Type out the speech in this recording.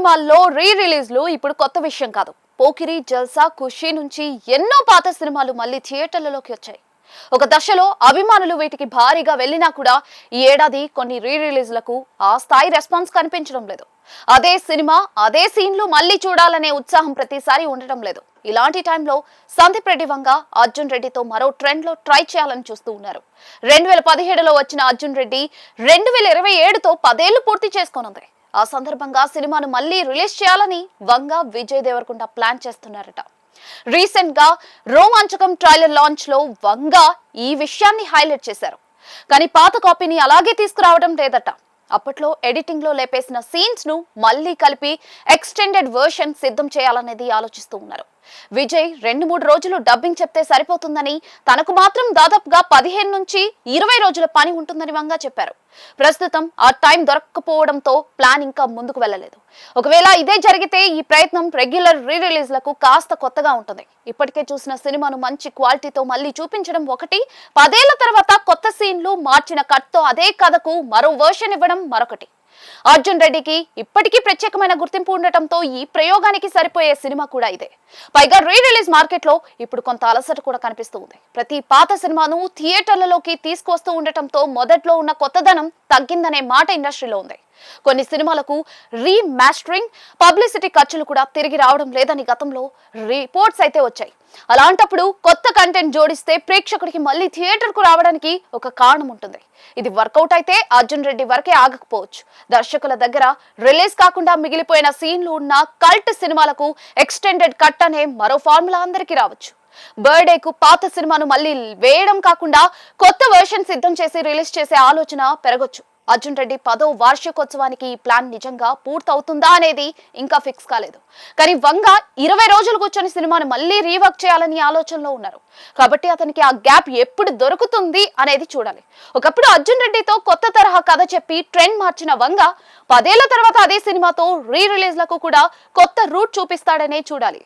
సినిమాల్లో రీ రిలీజ్లు ఇప్పుడు కొత్త విషయం కాదు. పోకిరి, జల్సా, ఖుషి నుంచి ఎన్నో పాత సినిమాలు మళ్ళీ థియేటర్లలోకి వచ్చాయి. ఒక దశలో అభిమానులు వీటికి భారీగా వెళ్ళినా కూడా ఈ ఏడాది కొన్ని రీ రిలీజ్లకు ఆ స్థాయి రెస్పాన్స్ కనిపించడం లేదు. అదే సినిమా, అదే సీన్లు మళ్ళీ చూడాలనే ఉత్సాహం ప్రతిసారి ఉండటం లేదు. ఇలాంటి టైంలో సందీప్ రెడ్డి వంగ అర్జున్ రెడ్డితో మరో ట్రెండ్ లో ట్రై చేయాలని చూస్తూ ఉన్నారు. 2017లో వచ్చిన అర్జున్ రెడ్డి 2027తో 10 ఏళ్లు పూర్తి చేసుకోనుంది. ఆ సందర్భంగా సినిమాను మళ్ళీ రిలీజ్ చేయాలని వంగ, విజయ్ దేవరకొండ ప్లాన్ చేస్తున్నారట. రీసెంట్ గా రోమాంచకం ట్రైలర్ లాంచ్ లో వంగ ఈ విషయాన్ని హైలైట్ చేశారు. కానీ పాత కాపీని అలాగే తీసుకురావడం లేదట. అప్పట్లో ఎడిటింగ్ లో లేపేసిన సీన్స్ ను మళ్ళీ కలిపి ఎక్స్టెండెడ్ వర్షన్ సిద్ధం చేయాలనేది ఆలోచిస్తూ ఉన్నారు. విజయ్ 2-3 రోజులు డబ్బింగ్ చెప్తే సరిపోతుందని, తనకు మాత్రం దాదాపుగా 15 నుంచి 20 రోజుల పని ఉంటుందని వంగ చెప్పారు. ప్రస్తుతం ఆ టైం దొరకకపోవడంతో ప్లాన్ ఇంకా ముందుకు వెళ్ళలేదు. ఒకవేళ ఇదే జరిగితే ఈ ప్రయత్నం రెగ్యులర్ రీ రిలీజ్లకు కాస్త కొత్తగా ఉంటుంది. ఇప్పటికే చూసిన సినిమాను మంచి క్వాలిటీతో మళ్ళీ చూపించడం ఒకటి, 10 ఏళ్ల తర్వాత కొత్త సీన్లు, మార్చిన కట్తో అదే కథకు మరో వర్షన్ ఇవ్వడం మరొకటి. అర్జున్ రెడ్డికి ఇప్పటికీ ప్రత్యేకమైన గుర్తింపు ఉండటంతో ఈ ప్రయోగానికి సరిపోయే సినిమా కూడా ఇదే. పైగా రీ రిలీజ్ మార్కెట్ లో ఇప్పుడు కొంత అలసట కూడా కనిపిస్తూ ఉంది. ప్రతి పాత సినిమాను థియేటర్లలోకి తీసుకొస్తూ ఉండటంతో మొదట్లో ఉన్న కొత్తదనం తగ్గిందనే మాట ఇండస్ట్రీలో ఉంది. కొన్ని సినిమాలకు రీమాస్టరింగ్, పబ్లిసిటీ ఖర్చులు కూడా తిరిగి రావడం లేదని గతంలో రిపోర్ట్స్ అయితే వచ్చాయి. అలాంటప్పుడు కొత్త కంటెంట్ జోడిస్తే ప్రేక్షకుడికి మళ్ళీ థియేటర్ కు రావడానికి ఒక కారణం ఉంటుంది. ఇది వర్కౌట్ అయితే అర్జున్ రెడ్డి వరకే ఆగకపోవచ్చు. దర్శకుల దగ్గర రిలీజ్ కాకుండా మిగిలిపోయిన సీన్లు ఉన్న కల్ట్ సినిమాలకు ఎక్స్టెండెడ్ కట్ అనే మరో ఫార్ములా అందరికీ రావచ్చు. బర్త్డేకు పాత సినిమాను మళ్ళీ వేయడం కాకుండా కొత్త వర్షన్ సిద్ధం చేసి రిలీజ్ చేసే ఆలోచన పెరగొచ్చు. అర్జున్ రెడ్డి 10వ వార్షికోత్సవానికి ఈ ప్లాన్ నిజంగా పూర్తవుతుందా అనేది ఇంకా ఫిక్స్ కాలేదు. కానీ వంగ 20 రోజులు కూర్చొని సినిమాను మళ్ళీ రీవర్క్ చేయాలని ఆలోచనలో ఉన్నారు. కాబట్టి అతనికి ఆ గ్యాప్ ఎప్పుడు దొరుకుతుంది అనేది చూడాలి. ఒకప్పుడు అర్జున్ రెడ్డితో కొత్త తరహా కథ చెప్పి ట్రెండ్ మార్చిన వంగ 10 ఏళ్ల తర్వాత అదే సినిమాతో రీ రిలీజ్లకు కూడా కొత్త రూట్ చూపిస్తాడనే చూడాలి.